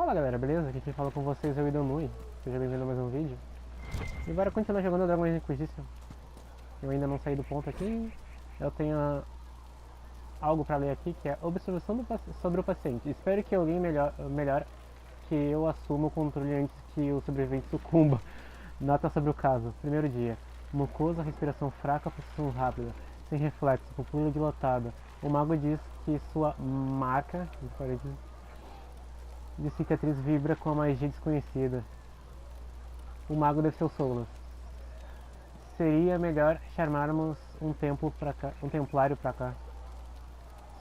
Fala galera, beleza? Aqui quem fala com vocês é o Idanui. Seja bem-vindo a mais um vídeo. E bora continuar jogando Dragon Inquisition. Eu ainda não saí do ponto aqui. Eu tenho algo pra ler aqui que é observação sobre o paciente. Espero que alguém melhor que eu assuma o controle antes que o sobrevivente sucumba. Nota sobre o caso. Primeiro dia. Mucosa, respiração fraca, posição rápida. Sem reflexo, pupila dilatada. O mago diz que sua marca de cicatriz vibra com a magia desconhecida. O mago deve ser o Solas. Seria melhor chamarmos um templário pra cá.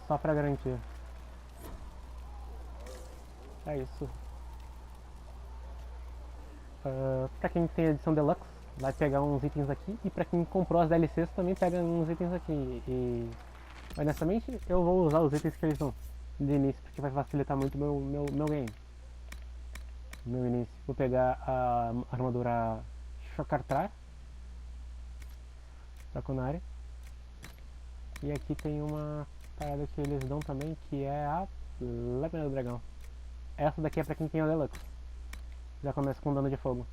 Só pra garantir. É isso. Pra quem tem a edição Deluxe, vai pegar uns itens aqui. E pra quem comprou as DLCs também pega uns itens aqui. E honestamente eu vou usar os itens que eles dão de início, porque vai facilitar muito meu game. Meu início. Vou pegar a armadura Chocartrar da Conari. E aqui tem uma parada que eles dão também, que é a Lâmina do Dragão. Essa daqui é pra quem tem o Deluxe. Já começa com dano de fogo.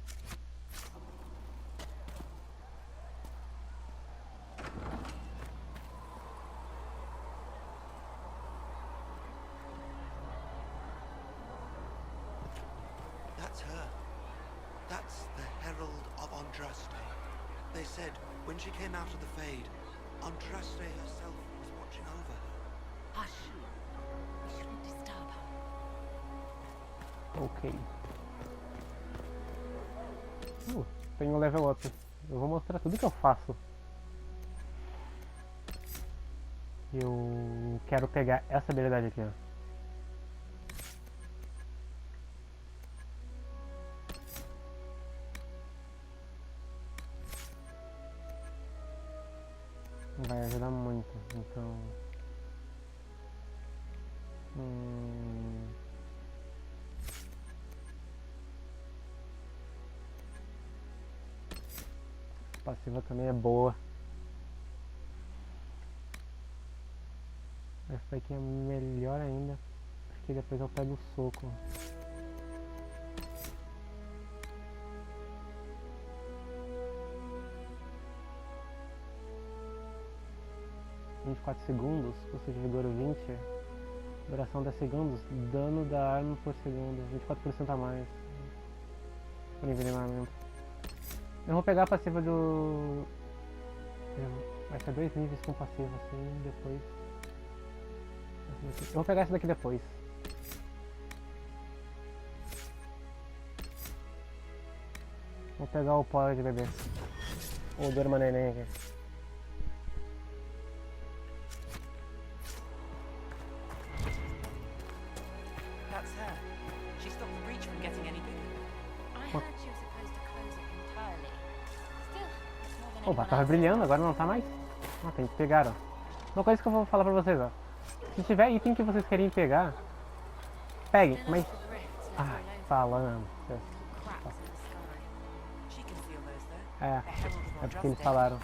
That's her. That's the Herald of Andraste. They said when she came out of the Fade, Andraste herself was watching over her. Hush. We shouldn't disturb her. Ok. Tenho level up. Eu vou mostrar tudo que eu faço. Eu quero pegar essa habilidade aqui, ó. Vai ajudar muito, então... Passiva também é boa. Essa aqui é melhor ainda, porque depois eu pego o soco. segundos, custo de vigor 20, duração 10 segundos, dano da arma por segundo, 24% a mais por envenenamento. Eu vou pegar a passiva do... Vai ser 2 níveis com passiva assim, depois... Eu vou pegar essa daqui depois. Vou pegar o pó de bebê. Ou durma neném aqui. That's her. She stopped the breach from getting any bigger. I heard she was supposed to close it entirely. Still, it's more than Opa, anyone tava else. brilhando, agora não tá mais. Ah, tem que pegar, ó. Uma coisa que eu vou falar pra vocês, ó. Se tiver item que vocês querem pegar, peguem, mas... Ai, falando. Cracks in the sky. She can feel those though. É, The Herald of é porque eles Andraste. falaram.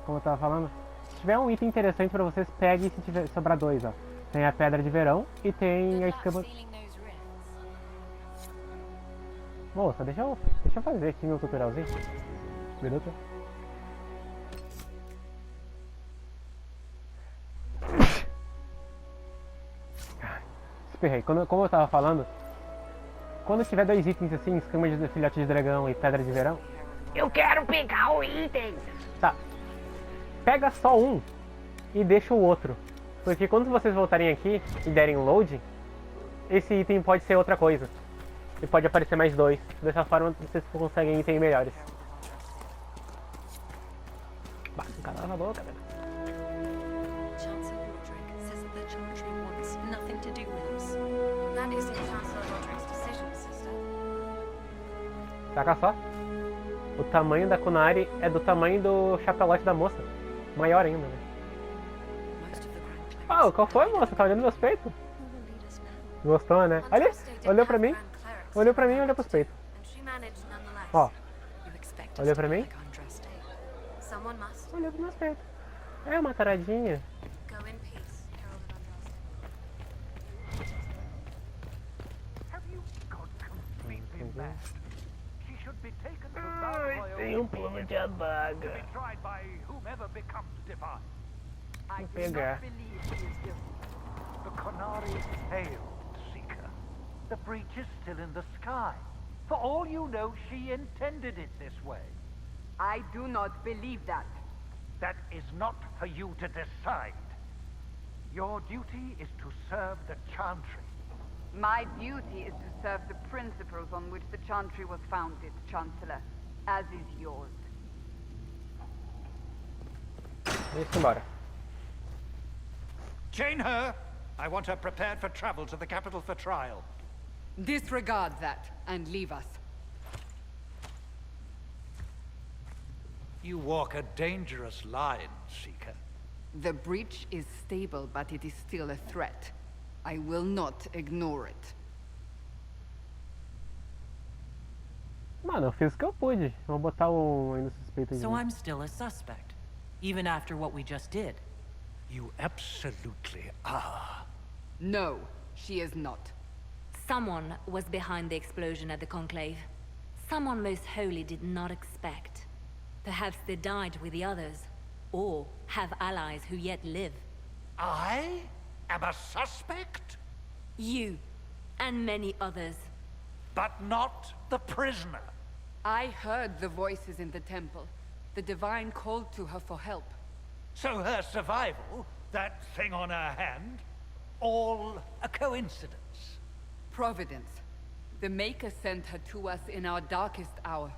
Como eu tava falando, se tiver um item interessante pra vocês, peguem se tiver sobrar 2, ó. Tem a Pedra de Verão e tem a escama... Sealing those rifts. Moça, deixa eu fazer aqui meu tutorialzinho. Minuto. Espirrei. Como eu tava falando, quando tiver 2 itens assim, escama de filhote de dragão e pedra de verão, eu quero pegar o item! Tá. Pega só um e deixa o outro. Porque quando vocês voltarem aqui e derem um load, esse item pode ser outra coisa. E pode aparecer mais 2. Dessa forma vocês conseguem itens melhores. Bah, cala a boca, velho. Chancellor Roderick says that the Chantry wants nothing to do with us. That isn't Chancellor Roderick's decision, sister. Saca só? O tamanho da Kunari é do tamanho do chapelote da moça. Maior ainda, né? Most of the Grand Clerics Oh, qual foi, moça? Tá olhando meus peitos? will lead us now. Gostou, né? Olha, olhou pra mim, olhou pra mim e olhou pros peitos. And she managed nonetheless. Ó, You expect us olhou to pra be mim, like Andraste. Someone must. olhou pros meus peitos. É uma taradinha. Go in peace, Herald of Andraste. taken to gargoyle Tem plano de to adaga. be tried by whomever becomes divine. I Vou do pegar. not believe he is guilty. The Conari failed, Seeker. The breach is still in the sky. For all you know, she intended it this way. I do not believe that. That is not for you to decide. Your duty is to serve the Chantry. My duty is to serve the principles on which the Chantry was founded, Chancellor, as is yours. Isso, embora. Chain her! I want her prepared for travel to the capital for trial. Disregard that and leave us. You walk a dangerous line, Seeker. The breach is stable, but it is still a threat. I will not ignore it. Mano, eu fiz o que eu pude. Vou botar o ainda suspeito de So mim. I'm still a suspect, even after what we just did. You absolutely are. No, she is not. Someone was behind the explosion at the Conclave. Someone most holy did not expect. Perhaps they died with the others, or have allies who yet live. I am a suspect, You, and many others. but not the prisoner. I heard the voices in the temple. The Divine called to her for help. So her survival, that thing on her hand, all a coincidence. Providence. The Maker sent her to us in our darkest hour.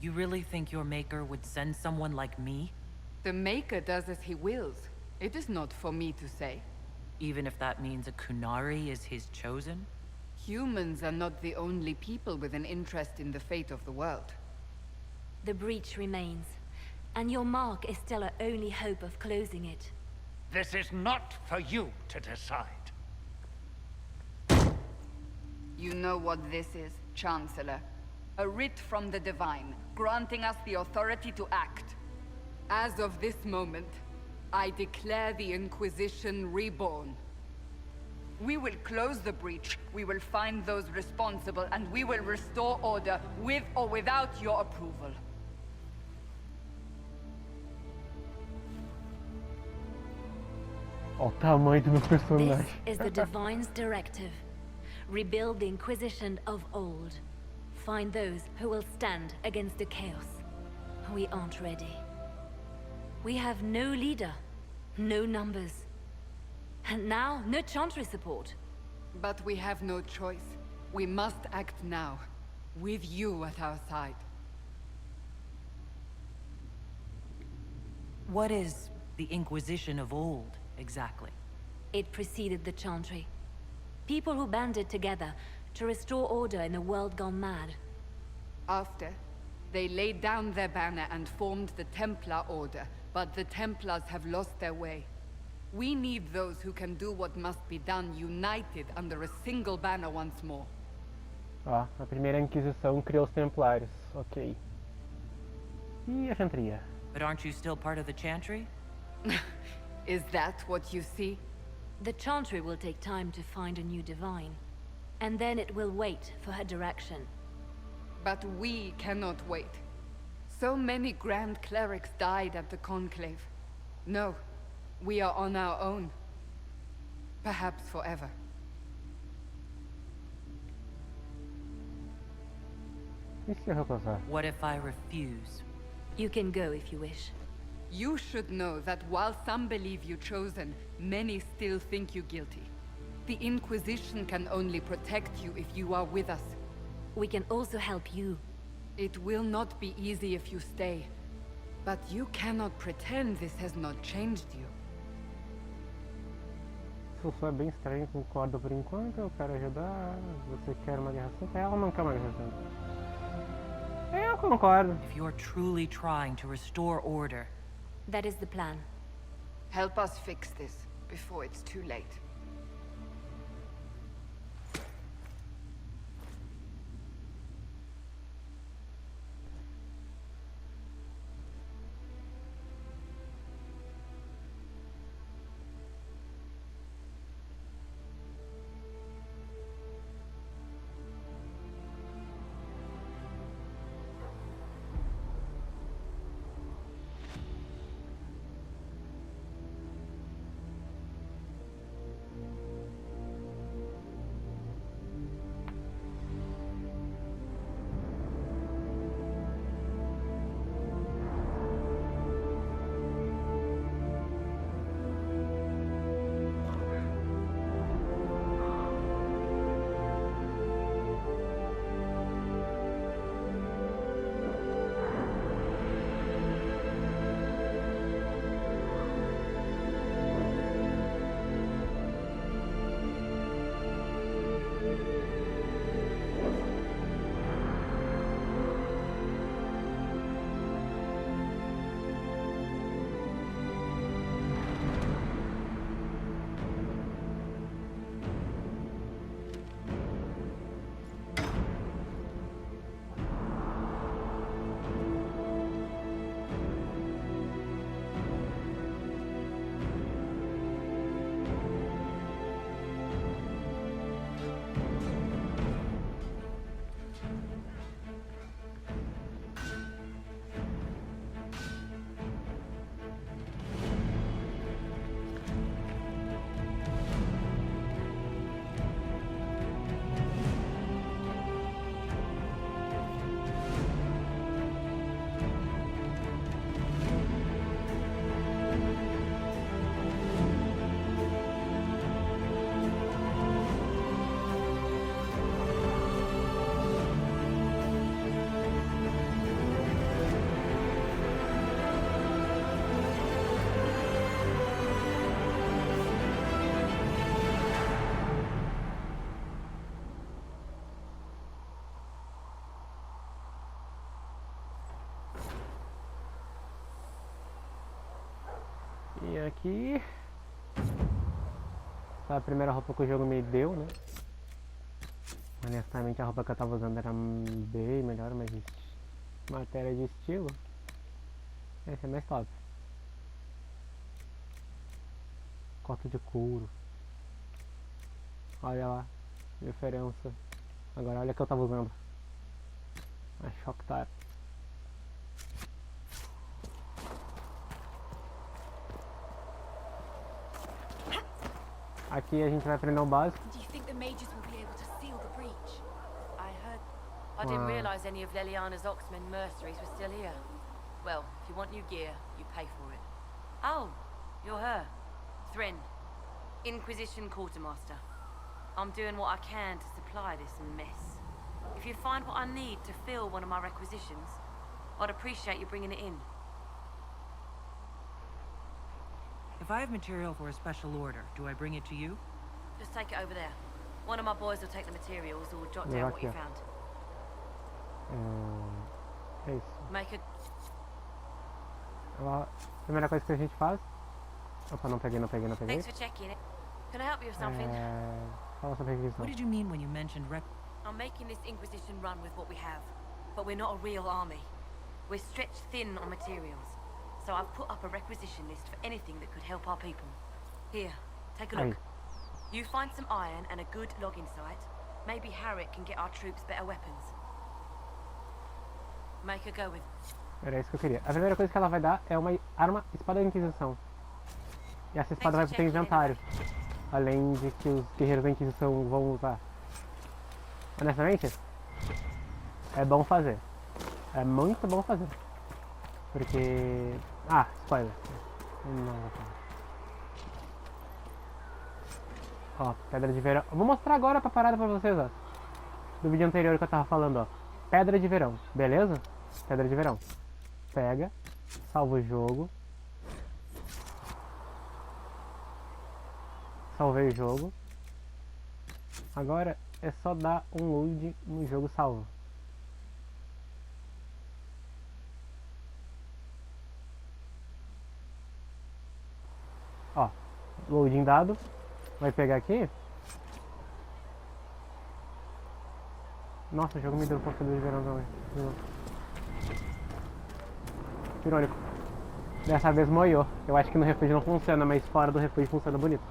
You really think your maker would send someone like me? The Maker does as he wills. It is not for me to say. Even if that means a Kunari is his chosen? Humans are not the only people with an interest in the fate of the world. The breach remains, and your mark is still our only hope of closing it. This is not for you to decide. You know what this is, Chancellor. A writ from the Divine, granting us the authority to act. As of this moment, I declare the Inquisition reborn. We will close the breach, we will find those responsible, and we will restore order with or without your approval. Olha o tamanho do meu This personagem. is the Divine's directive. Rebuild the Inquisition of old. Find those who will stand against the chaos. We aren't ready. We have no leader, no numbers. And now, no Chantry support. But we have no choice. We must act now, with you at our side. What is the Inquisition of old, exactly? It preceded the Chantry. People who banded together to restore order in a world gone mad. After, they laid down their banner and formed the Templar Order, but the Templars have lost their way. We need those who can do what must be done, united under a single banner once more. Ó, a primeira Inquisição criou os Templários. Ok. E a Chantria? But aren't you still part of the Chantry? Is that what you see? The Chantry will take time to find a new Divine. And then it will wait for her direction. But we cannot wait. So many Grand Clerics died at the Conclave. No, we are on our own. Perhaps forever. E se eu recusar? What if I refuse? You can go if you wish. You should know that while some believe you chosen, many still think you guilty. The Inquisition can only protect you if you are with us. We can also help you. It will not be easy if you stay. But you cannot pretend this has not changed you. Isso só é bem estranho, concordo por enquanto. Eu quero ajudar. Você quer uma guerra santa? Ela não quer uma guerra santa. Eu concordo. If you're truly trying to restore order, That is the plan. Help us fix this before it's too late. roupinha aqui. Essa é a primeira roupa que o jogo me deu, né? Honestamente a roupa que eu tava usando era bem melhor, mas matéria de estilo, essa é mais top. Cota de couro. Olha lá, diferença. Agora olha o que eu tava usando. A Shock Tire. Aqui a gente vai aprender o básico. Do you think the mages will be able to seal the breach? I heard... I didn't Wow. realise any of Leliana's Oxmen mercenaries were still here. Well, if you want new gear, you pay for it. Oh, you're her. Thrin. Inquisition Quartermaster. I'm doing what I can to supply this mess. If you find what I need to fill one of my requisitions, I'd appreciate you bringing it in. If I have material for a special order, do I bring it to you? Just take it over there. One of my boys will take the materials or jot down what you found. É isso. Make a... A primeira coisa que a gente faz. Opa, não peguei. Thanks for checking it. Can I help you with something? Fala sobre a requisição. What did you mean when you mentioned I'm making this Inquisition run with what we have, but we're not a real army. We're stretched thin on materials, so I've put up a requisition list for anything that could help our people. Here, take a look. You find some iron and a good login site. Maybe Harriet can get our troops better weapons. Make a go with. Era isso que eu queria. A primeira coisa que ela vai dar é uma espada da Inquisição. E essa espada vai pro teu inventário. Além de que os guerreiros da Inquisição vão usar. Honestamente, é bom fazer. É muito bom fazer. Porque... Ah, spoiler. Não vou falar. Ó, pedra de verão. Eu vou mostrar agora a parada pra vocês, ó. Do vídeo anterior que eu tava falando, ó. Pedra de verão, beleza? Pedra de verão. Pega, salva o jogo. Salvei o jogo. Agora é só dar um load no jogo salvo. Ó, loading dado. Vai pegar aqui. Nossa, o jogo me deu força de verão também. Irônico. Dessa vez moiou. Eu acho que no refúgio não funciona, mas fora do refúgio funciona bonito.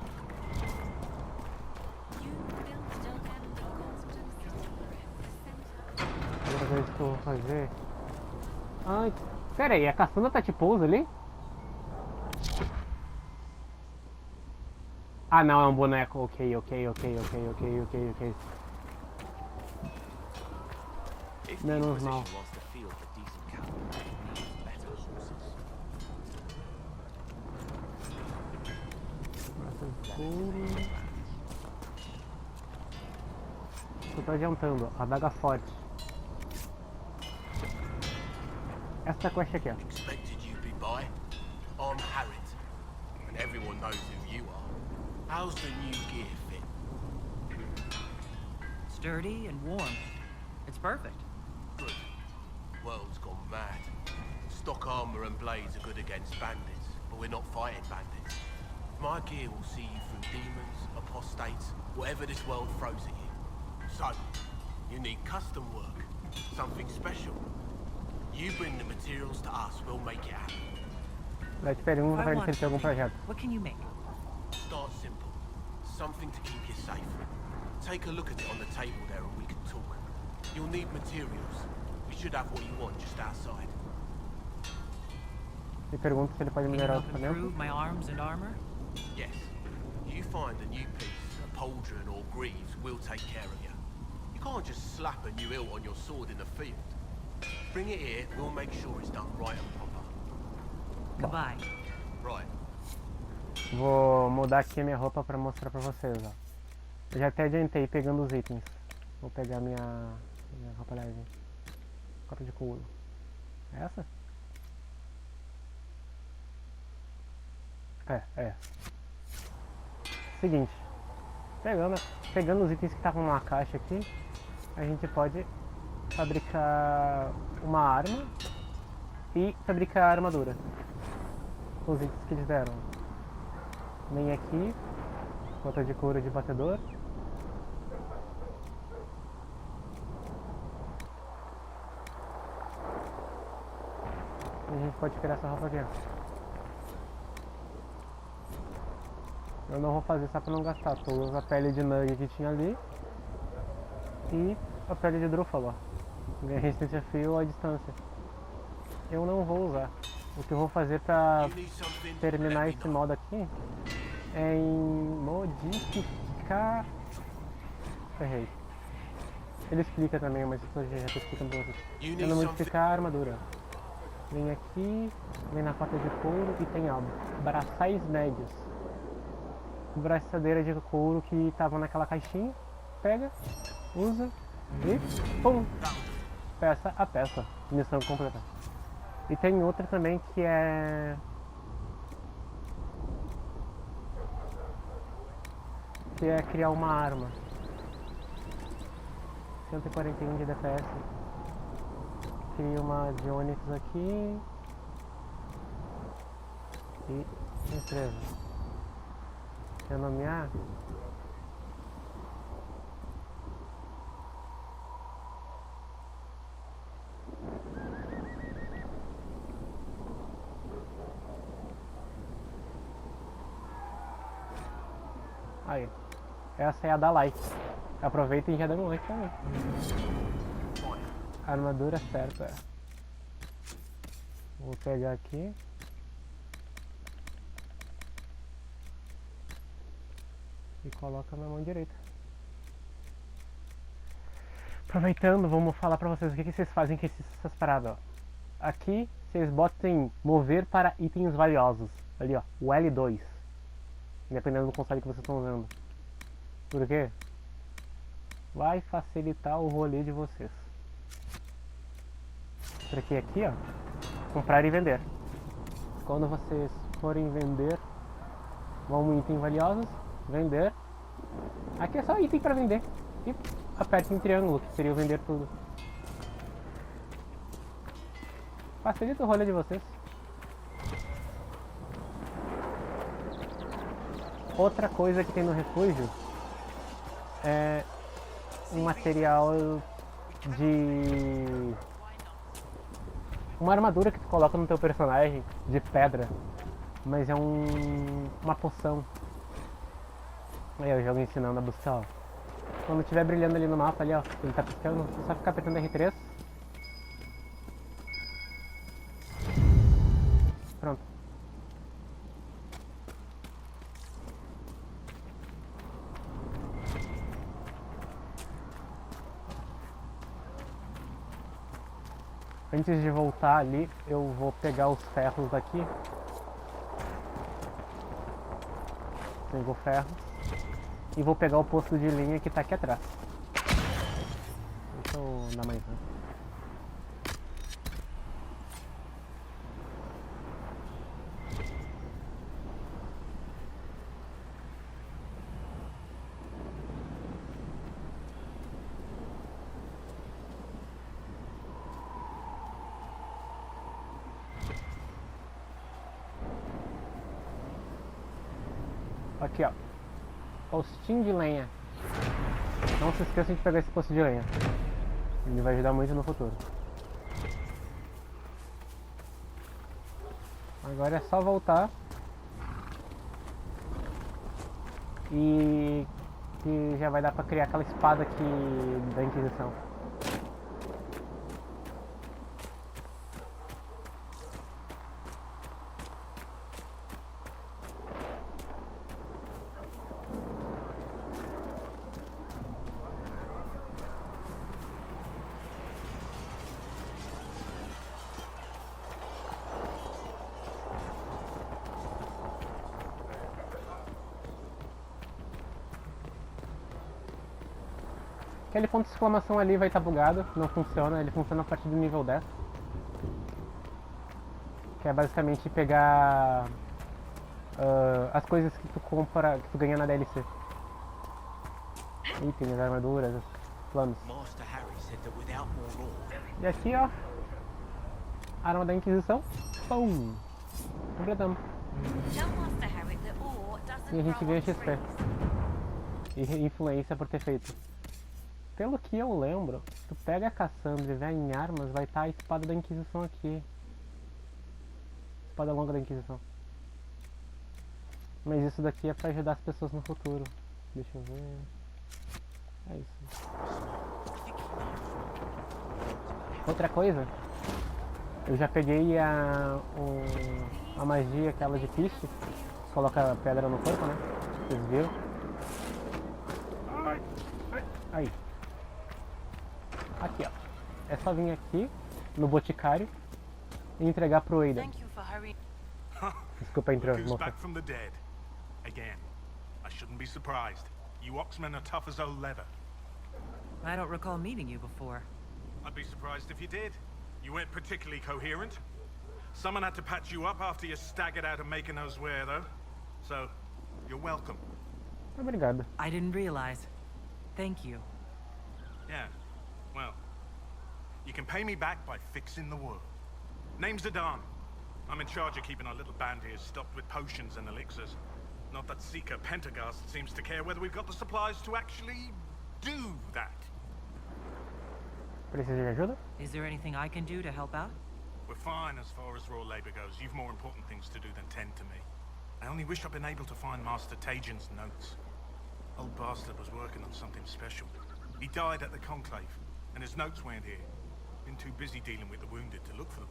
Outra coisa que eu vou fazer... Ai, pera aí, a Cassandra tá de pouso ali? Ah não, é um boneco. Ok. Menos mal. Eu tô adiantando, a adaga forte. Essa quest aqui, ó. Expected you'd be by. I'm Harriet, and everyone knows who you are. How's the new gear fit? Sturdy and warm. It's perfect. Good. World's gone mad. Stock armor and blades are good against bandits, but we're not fighting bandits. My gear will see you through demons, apostates, whatever this world throws at you. So, you need custom work, something special. You bring the materials to us, we'll make it happen. Vai te perguntar pra ele se ele tem algum projeto. What can you make? Start simple. Something to keep you safe. Take a look at it on the table there and we can talk. You'll need materials. We should have what you want just outside. Me pergunta se ele pode Can you melhorar o help equipamento. improve my arms and armor? Yes. You find a new piece, a pauldron or greaves, we'll take care of you. You can't just slap a new hilt on your sword in the field. Bring it here, we'll make sure it's done right and proper. Goodbye. Right. Vou mudar aqui a minha roupa pra mostrar pra vocês, ó. Eu já até adiantei pegando os itens. Vou pegar minha roupa leve. Cota de couro. É essa? É. Seguinte. Pegando os itens que estavam numa caixa aqui, a gente pode fabricar uma arma e fabricar a armadura. Com os itens que eles deram. Vem aqui. Bota de couro de batedor. E a gente pode criar essa roupa aqui, ó. Eu não vou fazer só pra não gastar. Tu usa a pele de nug que tinha ali. E a pele de drúfalo, ó. Ganha resistência a frio à distância. Eu não vou usar. O que eu vou fazer pra terminar esse modo aqui é em modificar... Errei. Ele explica também, mas eu já tô explicando pra vocês. Eu não modificar a armadura. Vem aqui, vem na cota de couro e tem algo. Braçais médios. Braçadeira de couro que tava naquela caixinha. Pega, usa e pum! Peça a peça. Missão completa. E tem outra também que é... criar uma arma. 141 de DPS. Cria uma de Onyx aqui. E escreva. Renomear. Aí. Essa é a da like. Aproveita e já dá um like também. Armadura certa. Vou pegar aqui. E coloca na mão direita. Aproveitando, vamos falar pra vocês o que vocês fazem com essas paradas, ó. Aqui, vocês botem mover para itens valiosos. Ali, ó, o L2. Dependendo do console que vocês estão usando. Por quê? Vai facilitar o rolê de vocês. Porque aqui, ó, comprar e vender. Quando vocês forem vender, vão em itens valiosos, vender. Aqui é só item para vender. E aperte em triângulo, que seria o vender tudo. Facilita o rolê de vocês. Outra coisa que tem no refúgio é um material de... uma armadura que tu coloca no teu personagem de pedra, mas é uma poção. Aí o jogo ensinando a buscar, ó. Quando estiver brilhando ali no mapa, ali ó, ele tá piscando, é só ficar apertando R3. Pronto. Antes de voltar ali, eu vou pegar os ferros daqui. Pegou ferros. E vou pegar o posto de linha que tá aqui atrás. Deixa eu dar mais um. Aqui ó, postinho de lenha. Não se esqueçam de pegar esse posto de lenha. Ele vai ajudar muito no futuro. Agora é só voltar. E que já vai dar pra criar aquela espada aqui da Inquisição. Aquele ponto de exclamação ali vai estar bugado, não funciona, ele funciona a partir do nível 10. Que é basicamente pegar as coisas que tu compra, que tu ganha na DLC. Itens, armaduras, planos. E aqui ó, arma da Inquisição, pum! Completamos. Tell Master Harry that ore E a gente ganha XP. E influência por ter feito. Pelo que eu lembro, se tu pega a Cassandra e vê em armas, vai estar a espada da Inquisição aqui. Espada longa da Inquisição. Mas isso daqui é pra ajudar as pessoas no futuro. Deixa eu ver. É isso. Outra coisa, eu já peguei a magia, aquela de piche. Coloca a pedra no corpo, né? Vocês viram? Aí. Aqui, ó. É só vir aqui no Boticário e entregar pro Aiden. Desculpa, entrou. Back from the dead. Again. I shouldn't be surprised. You Oxmen are tough as old leather. I don't recall meeting you before. I'd be surprised if you did. You weren't particularly coherent. Someone had to patch you up after you staggered out of making us swear, though. So, you're welcome. Obrigado. I didn't realize. Thank you. Yeah. Well, you can pay me back by fixing the world. Name's Adan. I'm in charge of keeping our little band here stocked with potions and elixirs. Not that Seeker Pentagast seems to care whether we've got the supplies to actually do that. Precisa de ajuda? Is there anything I can do to help out? We're fine as far as raw labor goes. You've more important things to do than tend to me. I only wish I'd been able to find Master Tajin's notes. Old bastard was working on something special. He died at the Conclave, and his notes weren't here. Been too busy dealing with the wounded to look for them.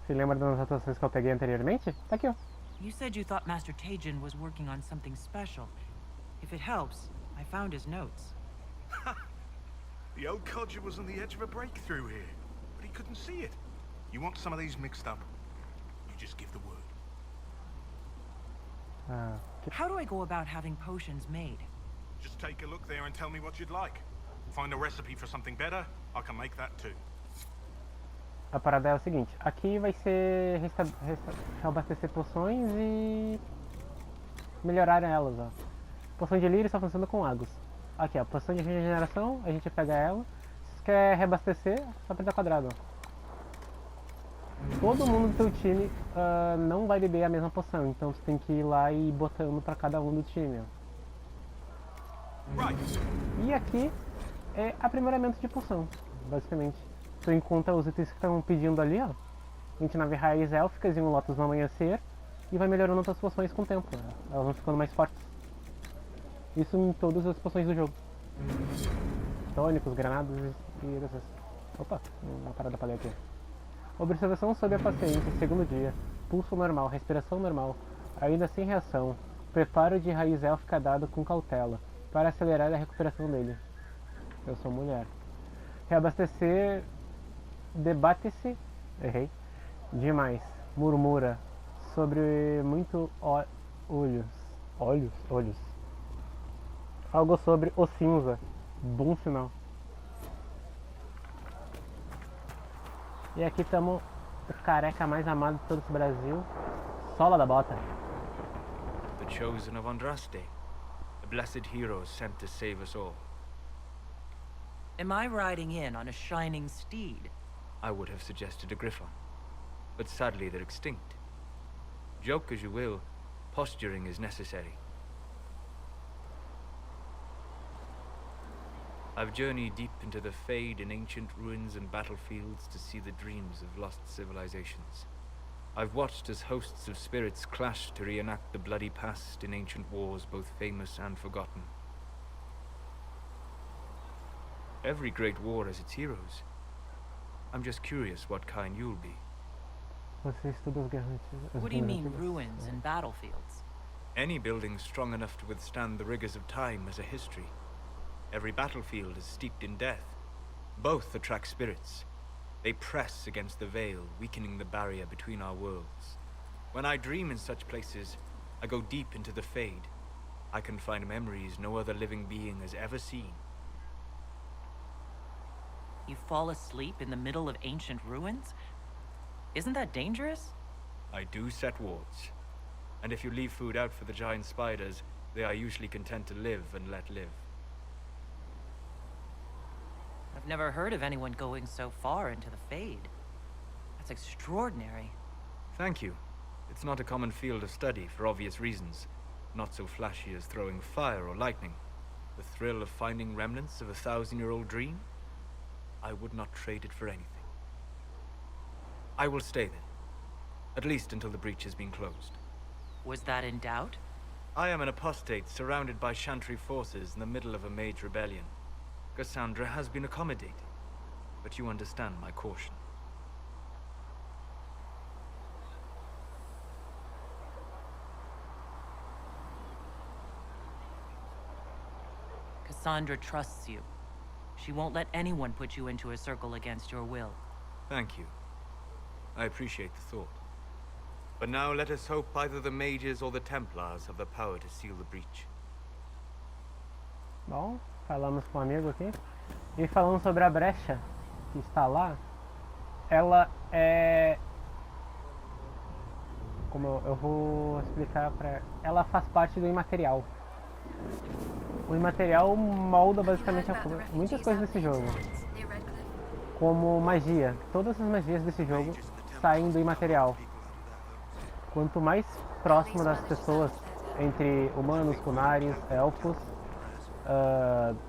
Se lembra das atuações que eu peguei anteriormente? Tá aqui, ó. You said you thought Master Tajin was working on something special. If it helps, I found his notes. The old codger was on the edge of a breakthrough here, but he couldn't see it. You want some of these mixed up? You just give the word. How do I go about having potions made? Just take a look there and tell me what you'd like. Find a recipe for something better, I can make that too. A parada é o seguinte, aqui vai ser reabastecer poções e melhorar elas, ó. Poção de lírio só funciona com águas. Aqui, ó, poção de regeneração, a gente pega ela. Se quer reabastecer, só apertar quadrado, ó. Todo mundo do teu time não vai beber a mesma poção, então você tem que ir lá e ir botando pra cada um do time, ó. E aqui é aprimoramento de poção, basicamente. Tu encontra os itens que estão pedindo ali, ó. 29 raízes élficas e um Lotus no amanhecer. E vai melhorando as poções com o tempo, né? Elas vão ficando mais fortes. Isso em todas as poções do jogo. Tônicos, granadas e dessas. Opa, uma parada pra ler aqui. Observação sobre a paciente, segundo dia. Pulso normal, respiração normal. Ainda sem reação. Preparo de raiz élfica dado com cautela. Para acelerar a recuperação dele. Eu sou mulher. Reabastecer. Debate-se. Errei. Demais. Murmura. Sobre muito olhos. Olhos. Algo sobre o cinza. Bom sinal. E aqui estamos o careca mais amado de todo esse Brasil. Sola da bota. The chosen of Andraste. The blessed heroes sent to save us all. Am I riding in on a shining steed? I would have suggested a griffon, but sadly they're extinct. Joke as you will, posturing is necessary. I've journeyed deep into the Fade in ancient ruins and battlefields to see the dreams of lost civilizations. I've watched as hosts of spirits clash to reenact the bloody past in ancient wars both famous and forgotten. Every great war has its heroes. I'm just curious what kind you'll be. Você estuda as guerras antigas. What do you mean, ruins and battlefields? Any building strong enough to withstand the rigors of time has a history. Every battlefield is steeped in death. Both attract spirits. They press against the veil, weakening the barrier between our worlds. When I dream in such places, I go deep into the Fade. I can find memories no other living being has ever seen. You fall asleep in the middle of ancient ruins? Isn't that dangerous? I do set wards. And if you leave food out for the giant spiders, they are usually content to live and let live. I've never heard of anyone going so far into the Fade. That's extraordinary. Thank you. It's not a common field of study for obvious reasons. not so flashy as throwing fire or lightning. The thrill of finding remnants of a 1,000-year-old dream? I would not trade it for anything. I will stay then. At least until the breach has been closed. Was that in doubt? I am an apostate surrounded by Chantry forces in the middle of a mage rebellion. Cassandra has been accommodating, but you understand my caution. Cassandra trusts you. She won't let anyone put you into a circle against your will. Thank you. I appreciate the thought. But now let us hope either the mages or the Templars have the power to seal the breach. Bom, falamos com um amigo aqui. E falando sobre a brecha que está lá, ela é... Como eu vou explicar pra... Ela faz parte do imaterial. O imaterial molda basicamente muitas coisas desse jogo. Como magia. Todas as magias desse jogo saem do imaterial. Quanto mais próximo das pessoas, entre humanos, Kunaris, elfos,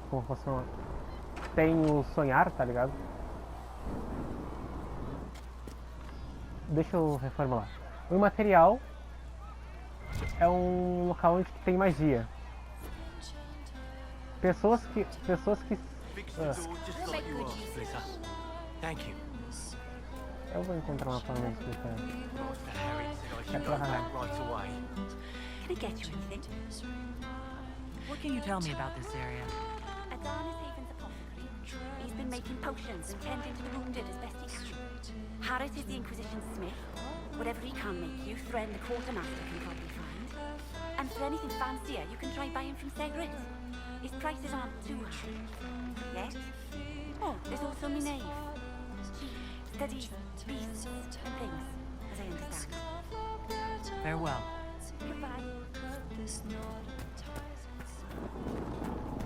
como fosse tem o sonhar, tá ligado? Deixa eu reformular. O imaterial é um local onde tem magia. Pessoas que eu vou encontrar uma forma de explicar. Can I get you anything? What can you tell me about this area? Adonis Haven's apothecary. He's been making potions and tending to the wounded as best he can. Harris is the Inquisition smith. Whatever he can make you, Thren the quartermaster can probably find. And for anything fancier, you can try buying from Segret. His prices aren't too high. Yet. Oh, there's also Minave. She studies beasts and things, as I understand. Farewell. Goodbye.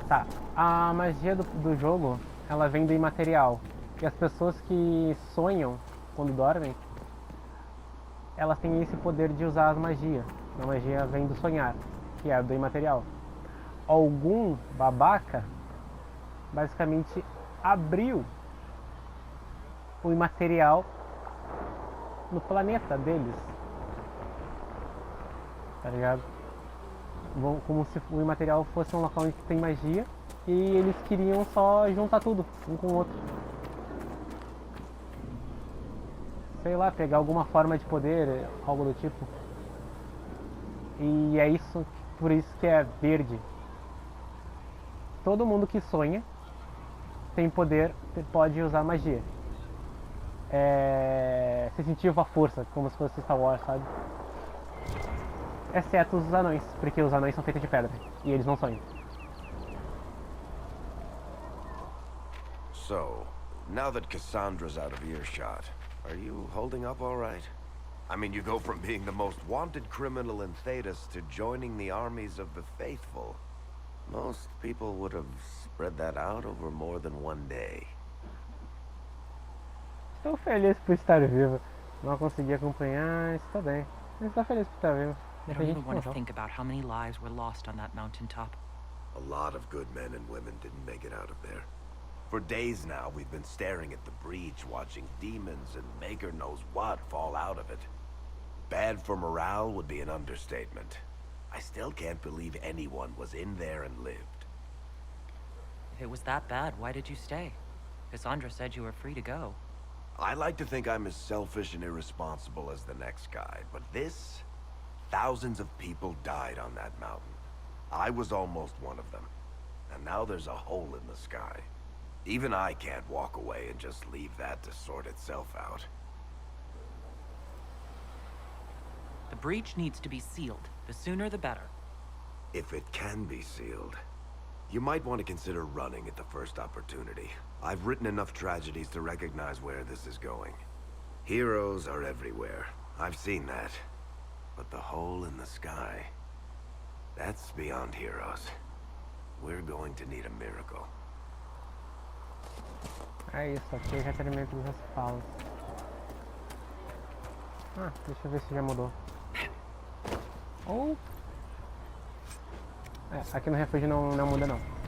Tá, a magia do jogo, ela vem do imaterial. E as pessoas que sonham quando dormem, elas têm esse poder de usar a magia. A magia vem do sonhar, que é do imaterial. Algum babaca basicamente abriu o imaterial no planeta deles, tá ligado? Como se o imaterial fosse um local onde tem magia e eles queriam só juntar tudo um com o outro, sei lá, pegar alguma forma de poder, algo do tipo. E é isso, por isso que é verde. Todo mundo que sonha tem poder, pode usar magia. Se sentir a força, como se fosse Star Wars, sabe? Exceto os anões, porque os anões são feitos de pedra e eles não sonham. So, now that Cassandra's out of earshot, are you holding up all right? I mean, you go from being the most wanted criminal in Thedas to joining the armies of the faithful. Most people would have spread that out over more than one day. Estou feliz por estar vivo. Não consegui acompanhar, estou bem. Mas estou feliz por estar vivo. I don't even want to think about how many lives were lost on that mountaintop. A lot of good men and women didn't make it out of there. For days now, we've been staring at the breach, watching demons and maker knows what fall out of it. Bad for morale would be an understatement. I still can't believe anyone was in there and lived. If it was that bad, why did you stay? Cassandra said you were free to go. I like to think I'm as selfish and irresponsible as the next guy, but this... Thousands of people died on that mountain. I was almost one of them. And now there's a hole in the sky. Even I can't walk away and just leave that to sort itself out. The breach needs to be sealed. The sooner the better. If it can be sealed, you might want to consider running at the first opportunity. I've written enough tragedies to recognize where this is going. Heroes are everywhere. I've seen that. But the hole in the sky, that's beyond heroes. We're going to need a miracle. É isso, aqui é requerimento dos falas. Deixa eu ver se já mudou. É, aqui no refúgio não muda não.